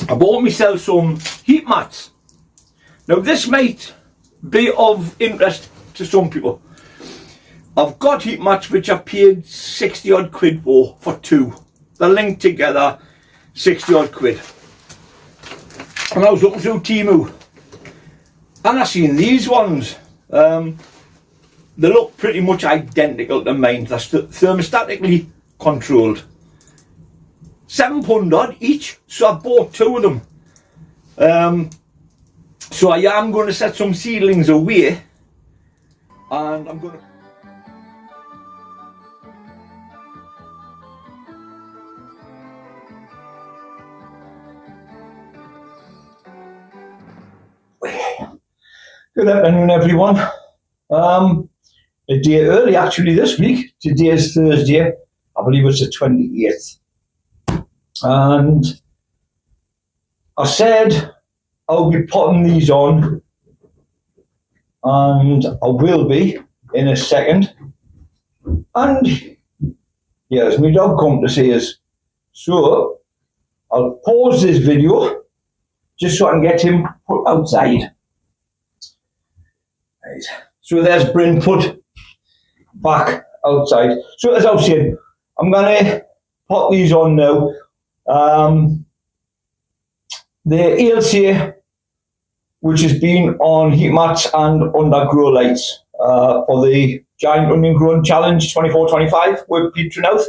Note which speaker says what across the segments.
Speaker 1: I bought myself some heat mats. Now this might be of interest to some people. I've got heat mats which I've paid 60 odd quid for two. They're linked together, 60 odd quid. And I was looking through Temu and I seen these ones. They look pretty much identical to mine. They're thermostatically controlled. £7 odd each, so I bought two of them. So I am going to set some seedlings away, and I'm going to... Good afternoon, everyone. A day early actually this week. Today is Thursday. I believe it's the 28th. And I said I'll be putting these on, and I will be in a second. And here's my dog come to see us. So I'll pause this video just so I can get him put outside. Right. So there's Bryn put back outside. So as I was saying, I'm going to put these on now. The ALC, which has been on heat mats and under grow lights for the Giant Onion Growing Challenge 24-25 with Pete Trenouth,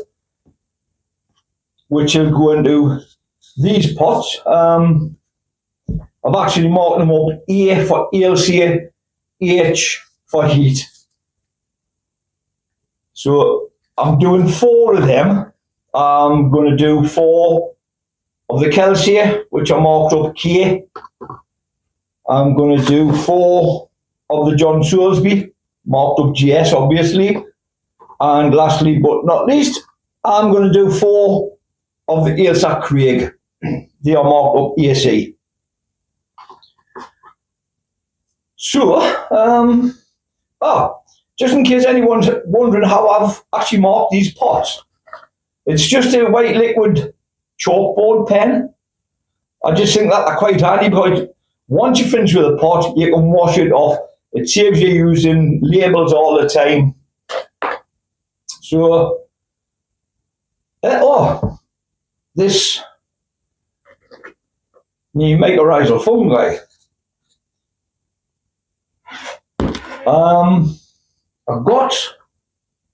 Speaker 1: which will go into these pots. I've actually marked them up: A for ALC, H for heat. So I'm doing 4 of them. I'm going to do 4 of the Kelsey, which I marked up K. I'm going to do 4 of the John Soulsby, marked up GS obviously. And lastly but not least, I'm going to do 4 of the Ailsa Craig. They are marked up AC. So, just in case anyone's wondering how I've actually marked these pots, it's just a white liquid chalkboard pen. I just think that they're quite handy because once you finish with a pot, you can wash it off. It saves you using labels all the time. So, this Mycorrhizal fungi. I've got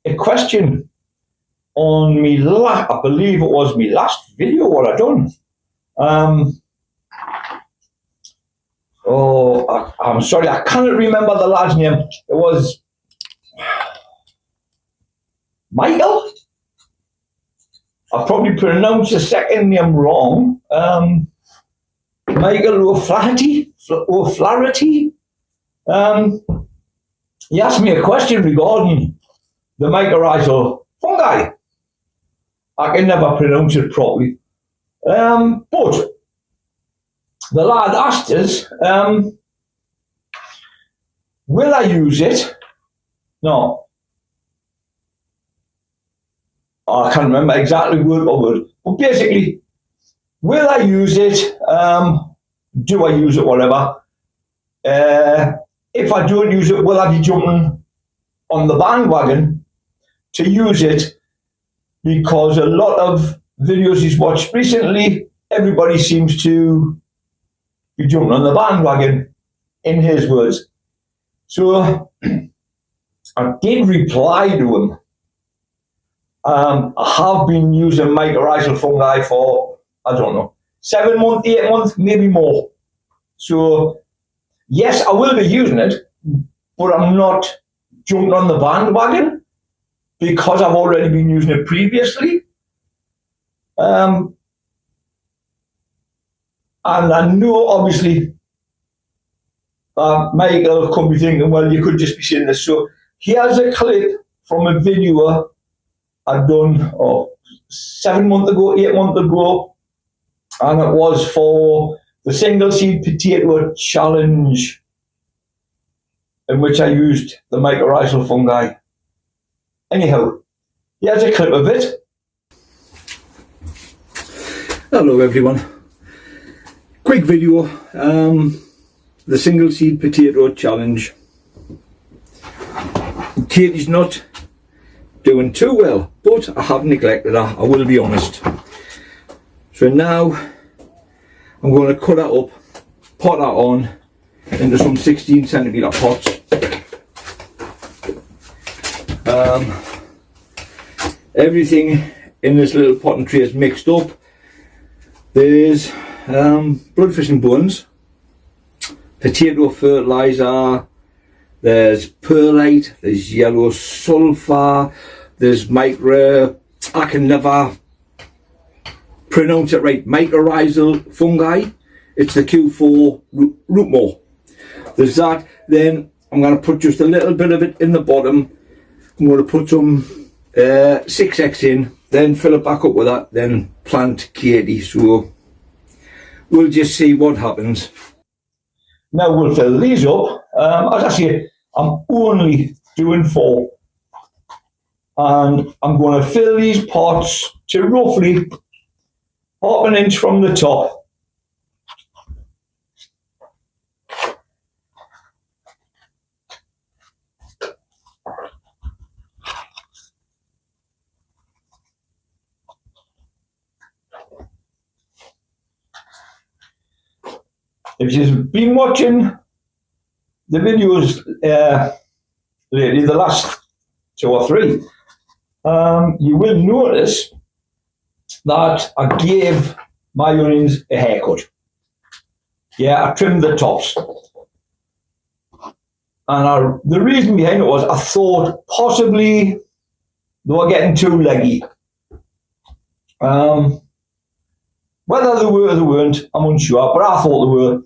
Speaker 1: a question on me. I believe it was my last video what I done. I'm sorry, I cannot remember the lad's name. It was Michael. I probably pronounced the second name wrong. Michael O'Flaherty. He asked me a question regarding the mycorrhizal fungi. I can never pronounce it properly. But the lad asked us, will I use it? No. I can't remember exactly word for word. But basically, will I use it? Do I use it? Whatever. If I don't use it, will I be jumping on the bandwagon to use it? Because a lot of videos he's watched recently, everybody seems to be jumping on the bandwagon, in his words. So I did reply to him. I have been using mycorrhizal fungi for, 7 months, 8 months, maybe more. So yes, I will be using it, but I'm not jumping on the bandwagon because I've already been using it previously. And I know, obviously, Michael could be thinking, well, you could just be saying this. So here's a clip from a video I'd done 7 months ago, 8 months ago, and it was for the single seed potato challenge, in which I used the mycorrhizal fungi. Anyhow, here's a clip of it. Hello everyone. quick video, the single seed potato challenge. Katie's not doing too well, but I haven't neglected her, I will be honest. So now I'm going to cut that up, pot that on into some 16cm pots. Everything in this little potting tray is mixed up. There's bloodfish and bones, potato fertiliser, there's perlite, there's yellow sulphur, there's I can never pronounce it right, mycorrhizal fungi. It's the Q4 root moor. There's that. Then I'm going to put just a little bit of it in the bottom. I'm going to put some 6x in, then fill it back up with that, then plant Katie. So we'll just see what happens. Now we'll fill these up. As I say, I'm only doing 4. And I'm going to fill these pots to roughly half an inch from the top. If you've been watching the videos lately, the last 2 or 3, you will notice that I gave my onions a haircut. Yeah, I trimmed the tops. And the reason behind it was I thought possibly they were getting too leggy. Whether they were or they weren't, I'm unsure, but I thought they were.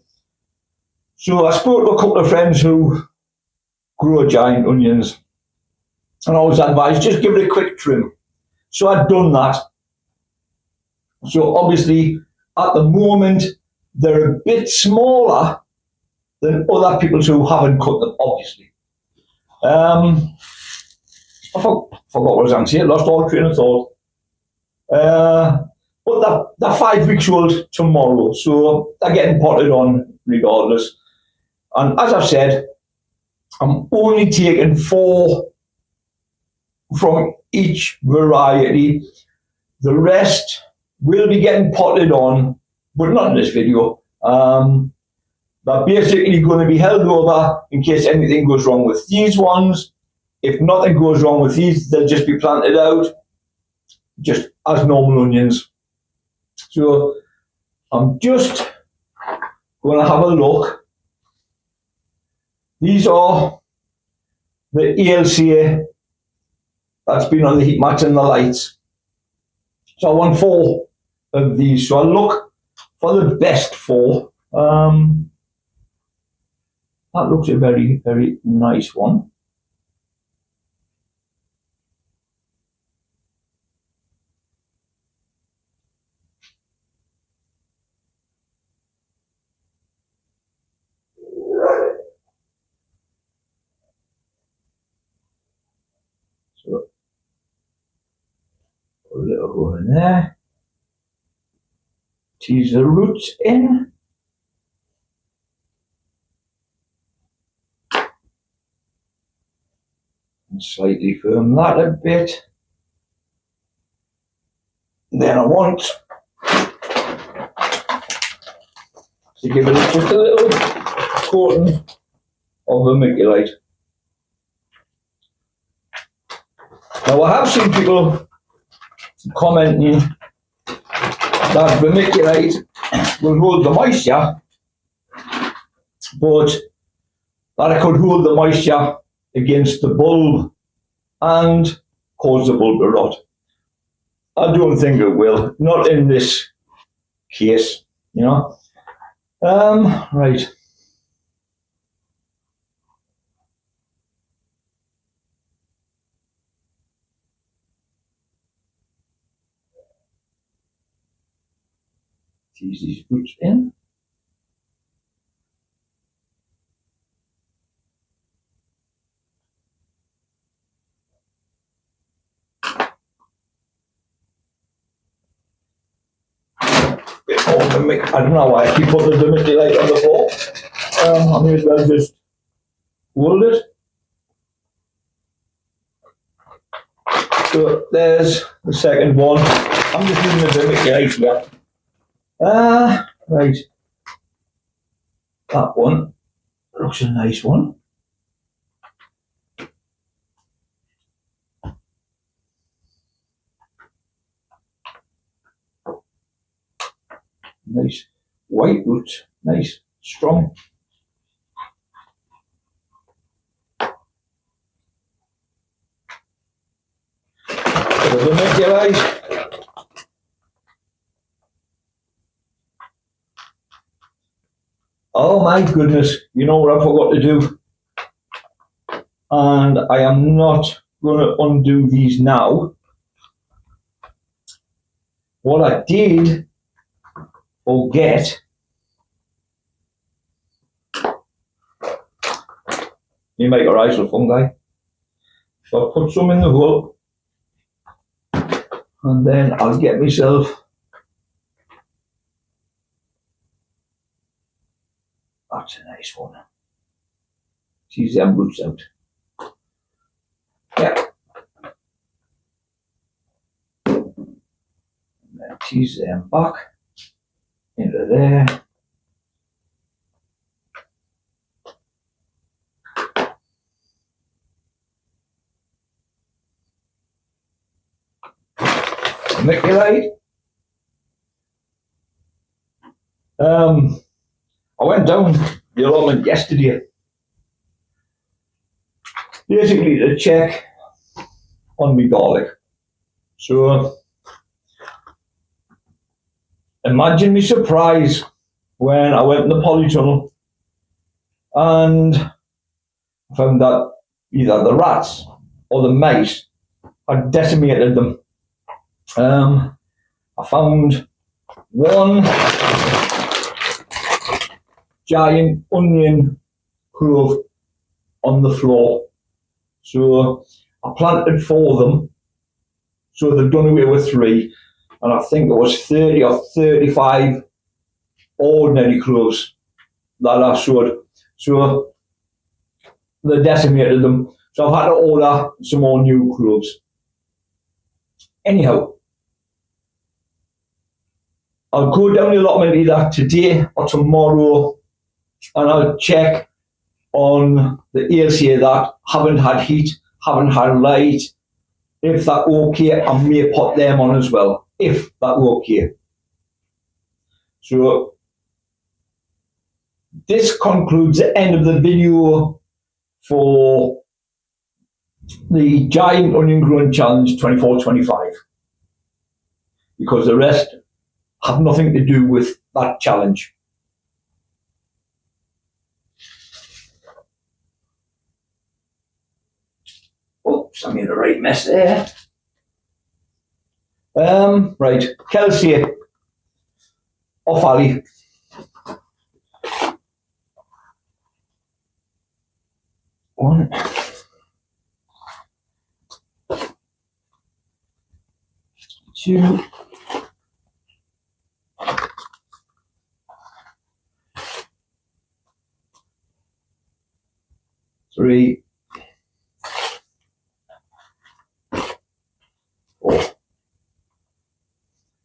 Speaker 1: So I spoke to a couple of friends who grow giant onions, and I was advised, just give it a quick trim. So I'd done that. So obviously, at the moment, they're a bit smaller than other people who haven't cut them, obviously. I forgot what I was going to say, lost all train of thought. But they're 5 weeks old tomorrow, so they're getting potted on regardless. And as I've said, I'm only taking 4 from each variety. The rest will be getting potted on, but not in this video. They're basically going to be held over in case anything goes wrong with these ones. If nothing goes wrong with these, they'll just be planted out, just as normal onions. So I'm just going to have a look. These are the ELCA that's been on the heat mats and the lights. So I want 4 of these. So I'll look for the best 4. That looks a very, very nice one. So put a little hole in there. Tease the roots in. And slightly firm that a bit. Then I want to give it just a little coating of vermiculite. Now I have seen people commenting that vermiculite will hold the moisture, but that it could hold the moisture against the bulb and cause the bulb to rot. I don't think it will, not in this case, you know. Right. Tease these roots in. Bit more I don't know why I keep putting the vermiculite on the floor. I may as well just hold it. So there's the second one. I'm just using the vermiculite here. Right. That one looks a nice one. Nice white roots, nice, strong. Bit of vermiculite. Oh my goodness, you know what I forgot to do? And I am not going to undo these now. What I did forget, you mycorrhizal fungi. So I'll put some in the hole, and then I'll get myself that's a nice one. See them roots out. Yeah. And then tease them back into there. Vermiculite. I went down the allotment yesterday, basically to check on my garlic. So imagine my surprise when I went in the polytunnel and found that either the rats or the mice had decimated them. I found one giant onion grove on the floor. So I planted 4 of them. So they've done away with 3. And I think it was 30 or 35 ordinary cloves that I sowed. So they decimated them. So I've had to order some more new cloves. Anyhow, I'll go down the allotment either today or tomorrow, and I'll check on the areas here that haven't had heat, haven't had light. If that's okay, I may put them on as well, if that's okay. So this concludes the end of the video for the Giant Onion Growing Challenge 24-25, because the rest have nothing to do with that challenge. Oops, I made a right mess there. Right, Kelsey off alley. One. 2. 3. 4.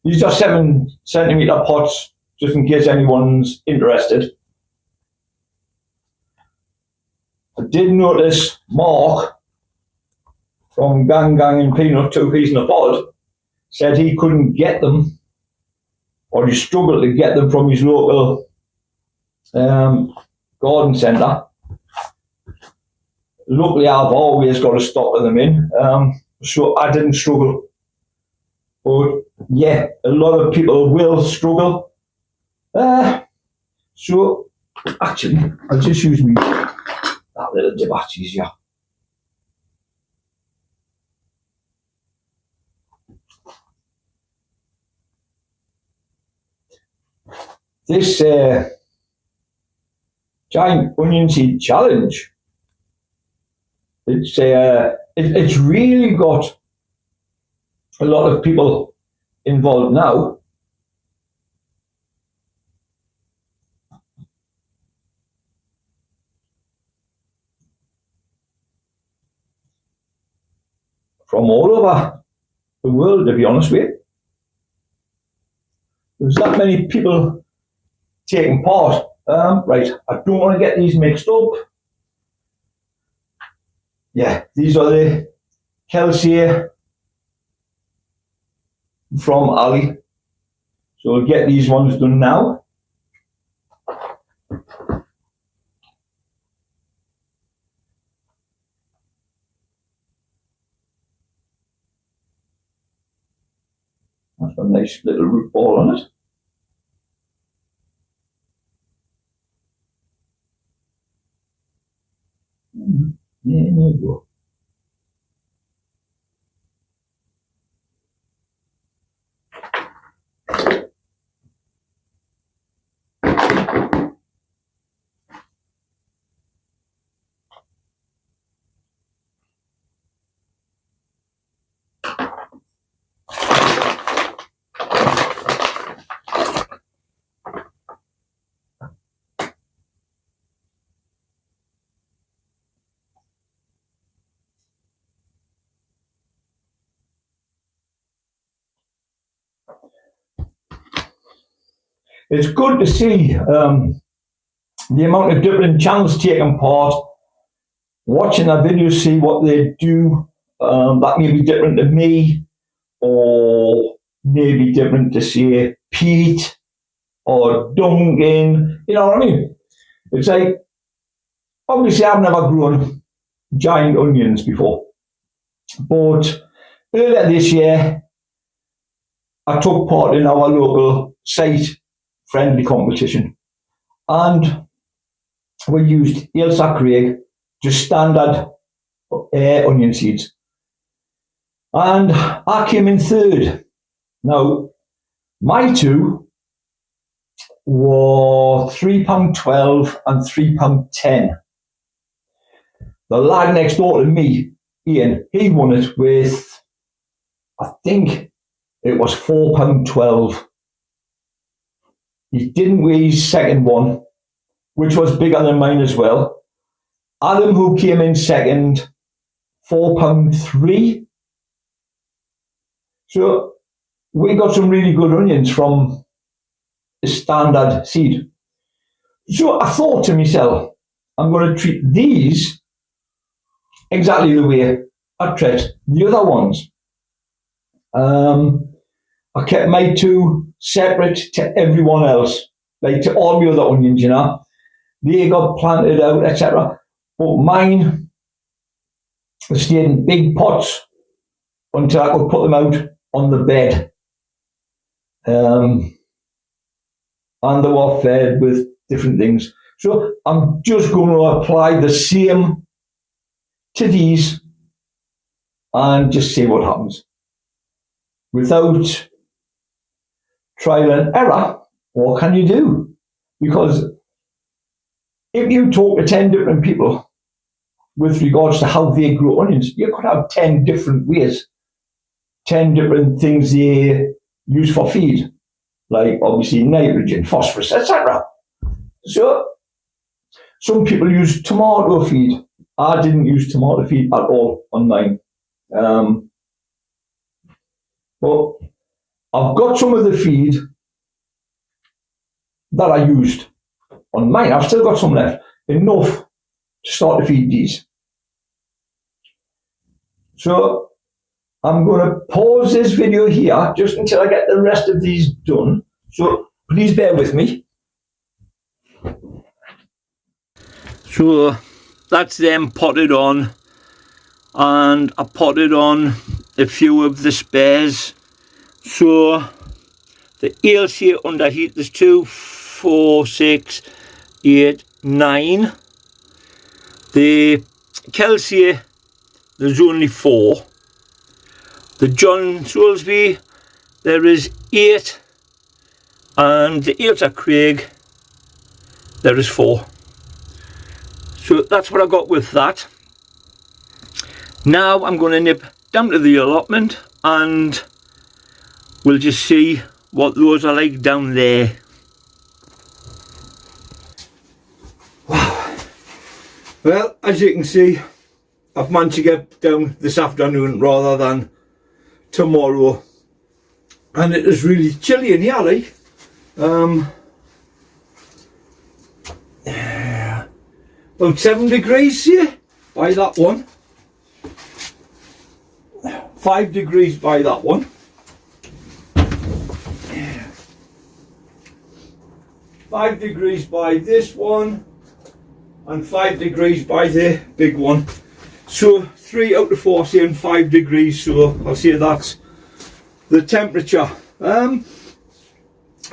Speaker 1: These are 7-centimeter pots, just in case anyone's interested. I did notice Mark from Gang and Peanut, 2 Peas in a Pod, said he couldn't get them, or he struggled to get them from his local garden centre. Luckily, I've always got a stock of them in, so I didn't struggle. But yeah, a lot of people will struggle. So actually, I'll just use that little dip, that's easier. This Giant Onion Seed Challenge, it's really got a lot of people involved now. from all over the world, to be honest with you. There's that many people taking part. Right, I don't want to get these mixed up. Yeah, these are the Kelsey from Ali. So we'll get these ones done now. That's got a nice little root ball on it. There you go. It's good to see the amount of different channels taking part, watching their videos, see what they do. That may be different to me, or maybe different to, say, Pete or Duncan. You know what I mean? It's like, obviously I've never grown giant onions before, but earlier this year I took part in our local site friendly competition, and we used Ailsa Craig, just standard onion seeds, and I came in third. Now my two were £3.12 and £3.10. The lad next door to me, Ian, he won it with, I think it was £4.12. He didn't win his second one, which was bigger than mine as well. Adam, who came in second, £4.03. So we got some really good onions from a standard seed. So I thought to myself, I'm going to treat these exactly the way I treat the other ones. I kept my two separate to everyone else, like to all the other onions, you know. They got planted out, etc. But mine stayed in big pots until I could put them out on the bed. And they were fed with different things. So I'm just going to apply the same to these and just see what happens. Without trial and error, what can you do? Because if you talk to 10 different people with regards to how they grow onions, you could have 10 different ways, 10 different things they use for feed, like obviously nitrogen, phosphorus, etc. So some people use tomato feed. I didn't use tomato feed at all on mine. But I've got some of the feed that I used on mine. I've still got some left, enough to start to feed these. So I'm going to pause this video here just until I get the rest of these done. So please bear with me. So that's them potted on, and I potted on a few of the spares. So the ales here under heat, there's 2, 4, 6, 8, 9. The Kelsey, there's only 4. The John Soulsby, there is 8. And the Ailsa Craig, there is 4. So that's what I got with that. Now I'm going to nip down to the allotment and we'll just see what those are like down there. Wow. Well, as you can see, I've managed to get down this afternoon rather than tomorrow, and it is really chilly in here, like. About 7 degrees here by that one. 5 degrees by that one. 5 degrees by this one, and 5 degrees by the big one. So 3 out of 4 saying 5 degrees, so I'll say that's the temperature.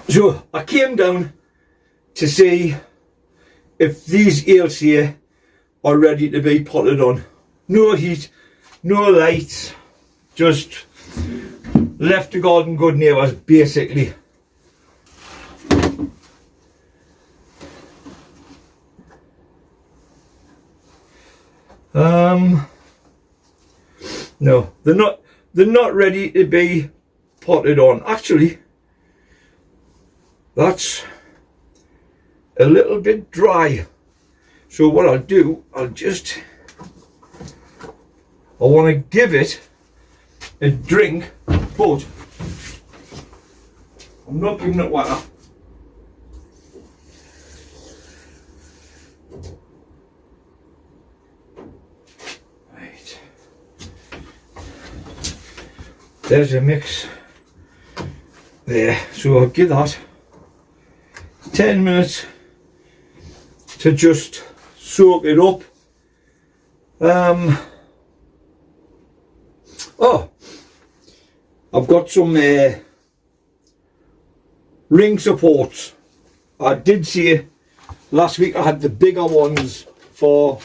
Speaker 1: So I came down to see if these eels here are ready to be potted on. No heat, no lights, just left the garden good neighbours basically. No, they're not ready to be potted on. Actually, that's a little bit dry. So what I'll do, I want to give it a drink, but I'm not giving it water. Right. There's a mix there. So I'll give that 10 minutes to just soak it up. Oh, I've got some ring supports. I did see last week I had the bigger ones for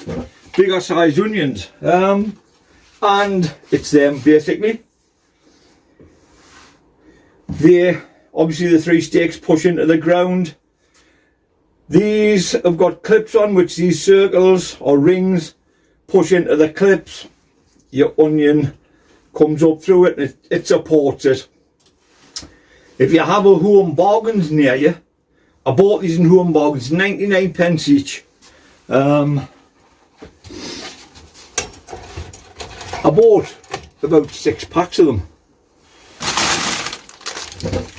Speaker 1: bigger size onions, and it's them basically. They obviously the 3 stakes push into the ground. These have got clips on which these circles or rings push into the clips. Your onion comes up through it and it supports it. If you have a Home Bargains near you, I bought these in Home Bargains, 99 pence each. I bought about 6 packs of them.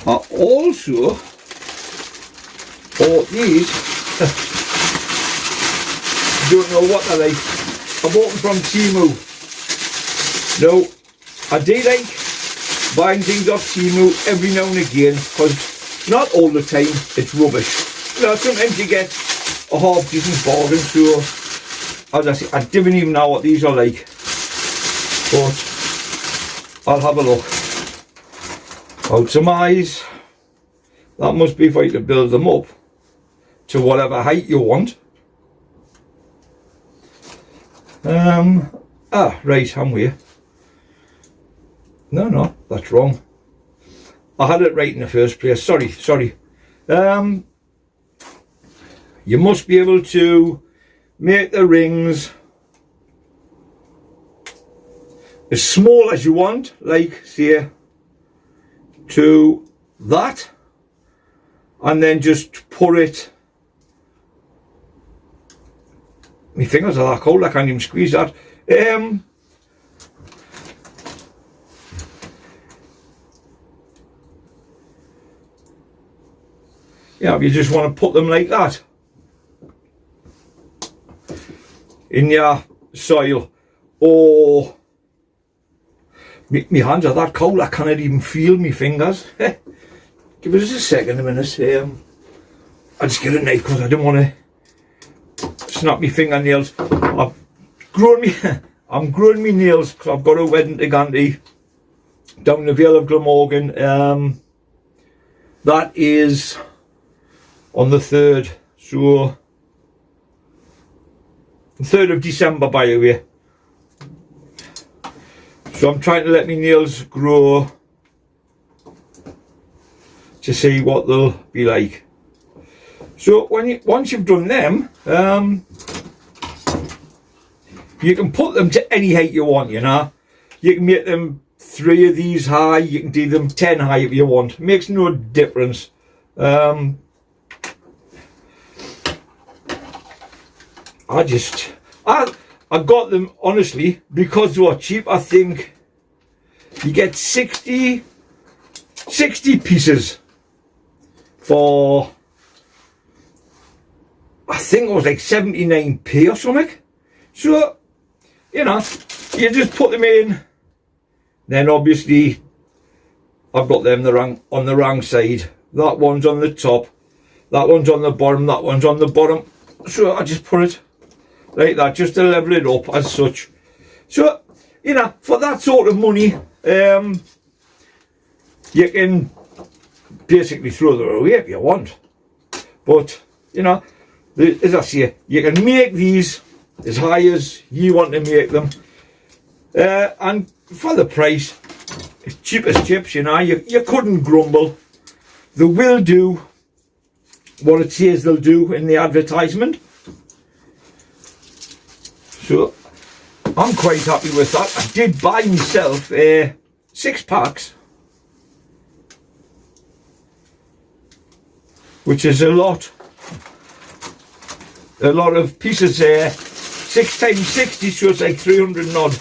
Speaker 1: I also bought these. Don't know what they're like. I bought them from Timu. No, I do like buying things off Timu every now and again, because not all the time it's rubbish. You know, sometimes you get a half decent bargain. So as I say, I don't even know what these are like, but I'll have a look. Out some eyes. That must be for you to build them up to whatever height you want. Right, I'm here. No, that's wrong. I had it right in the first place. Sorry. You must be able to make the rings as small as you want, like say to that, and then just put it. My fingers are that cold, I can't even squeeze that. Yeah, if you just want to put them like that in your soil, or my hands are that cold I cannot even feel my fingers. Give us a second, a minute. I just get a knife because I don't want to snap my fingernails. I'm growing my nails because I've got a wedding to Ganty down the Vale of Glamorgan. That is on the 3rd, so the 3rd of December, by the way. So I'm trying to let my nails grow to see what they'll be like. So once you've done them, you can put them to any height you want, you know. You can make them 3 of these high, you can do them 10 high if you want. Makes no difference. I got them, honestly, because they were cheap. I think you get 60 pieces for, I think it was like 79p or something. So, you know, you just put them in. Then obviously, I've got them on the wrong side. That one's on the top. That one's on the bottom. That one's on the bottom. So I just put it like that, just to level it up as such. So, you know, for that sort of money, you can basically throw them away if you want. But, you know, as I say, you can make these as high as you want to make them. And for the price, it's cheap as chips, you know, you couldn't grumble. They will do what it says they'll do in the advertisement. So, I'm quite happy with that. I did buy myself 6 packs, which is a lot of pieces there. 6 times 60, so it's like 300 and odd.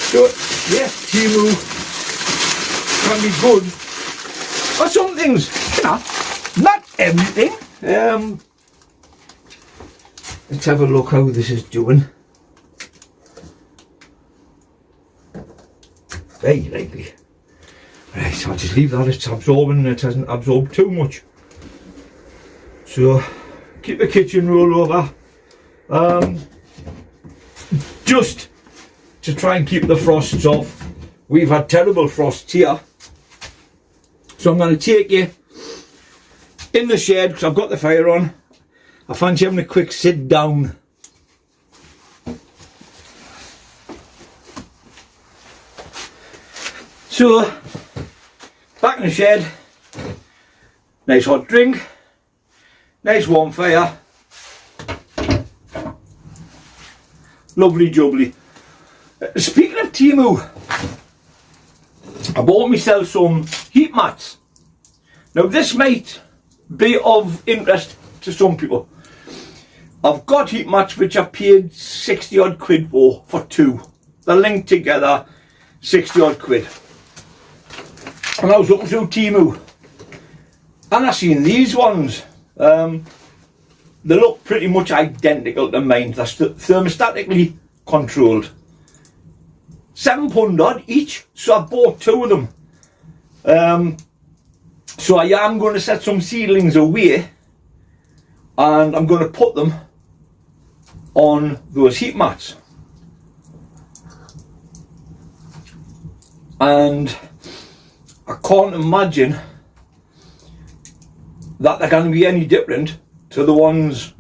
Speaker 1: So, yeah, Timu can be good for some things, you know, not everything. Let's have a look how this is doing. Very likely. Right, I'll just leave that, it's absorbing and it hasn't absorbed too much. So, keep the kitchen roll over. Just to try and keep the frosts off. We've had terrible frosts here. So I'm going to take you in the shed because I've got the fire on. I fancy having a quick sit down. So, back in the shed, nice hot drink, nice warm fire, lovely jubbly. Speaking of Timu, I bought myself some heat mats. Now this might be of interest to some people. I've got heat mats which I paid 60 odd quid for 2. They're linked together, 60 odd quid. And I was looking through Timu and I seen these ones. They look pretty much identical to mine. They're thermostatically controlled. £7 odd each, so I bought 2 of them. So I am going to set some seedlings away and I'm going to put them on those heat mats. And I can't imagine that they're going to be any different to the ones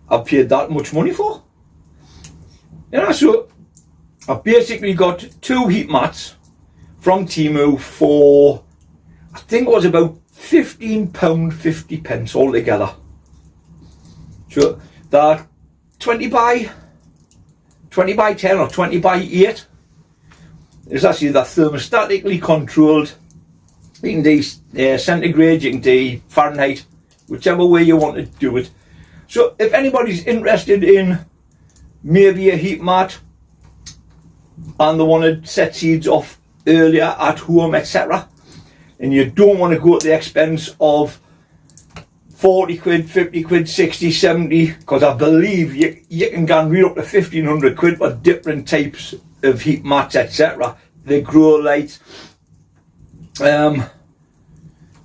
Speaker 1: I've paid that much money for. You know, so I've basically got 2 heat mats from Timu for, I think it was about £15.50 altogether. So they're 20 by 10 or 20 by 8. It's actually they're thermostatically controlled. You can do centigrade, you can do Fahrenheit, whichever way you want to do it. So if anybody's interested in maybe a heat mat and they want to set seeds off earlier at home, etc., and you don't want to go at the expense of 40 quid, 50 quid, 60, 70, because I believe you can get right up to 1500 quid for different types of heat mats, etc. They grow light.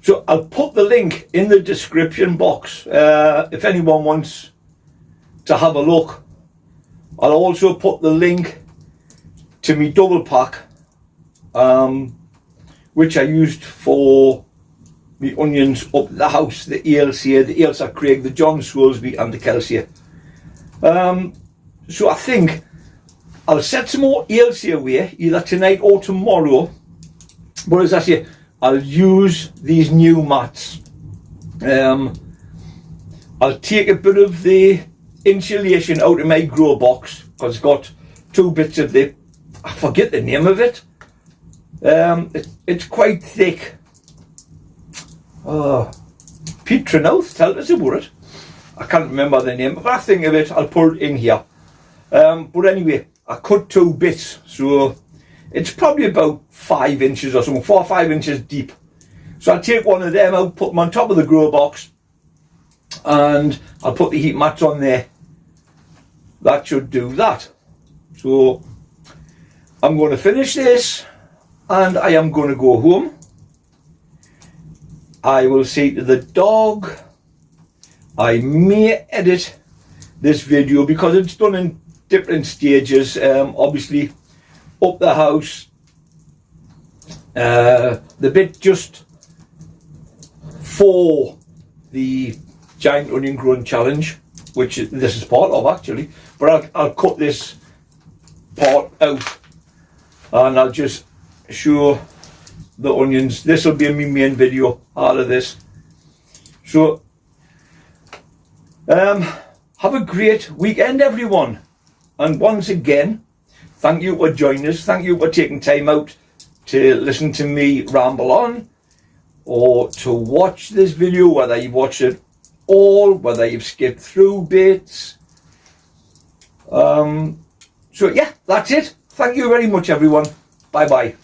Speaker 1: So I'll put the link in the description box if anyone wants to have a look. I'll also put the link to me double pack, which I used for the onions up the house, the Ailsa, the Ailsa Craig, the John Soulsby and the Kelsey. So I think I'll set some more Ailsa away either tonight or tomorrow, but as I say, I'll use these new mats. I'll take a bit of the insulation out of my grow box because it's got 2 bits of the, I forget the name of it. It's quite thick. Petronouth, tell us about it. I can't remember the name, but I think of it, I'll put it in here. But anyway, I cut 2 bits, so it's probably about 5 inches or something, 4 or 5 inches deep. So I'll take one of them out, put them on top of the grow box, and I'll put the heat mats on there. That should do that. So I'm going to finish this, and I am going to go home. I will say to the dog, I may edit this video because it's done in different stages. Obviously up the house, the bit just for the giant onion growing challenge, which this is part of actually, but I'll cut this part out and I'll just show the onions. This will be my main video out of this. So have a great weekend, everyone, and once again, thank you for joining us. Thank you for taking time out to listen to me ramble on, or to watch this video, whether you watch it all, whether you've skipped through bits. So yeah, that's it. Thank you very much, everyone. Bye bye.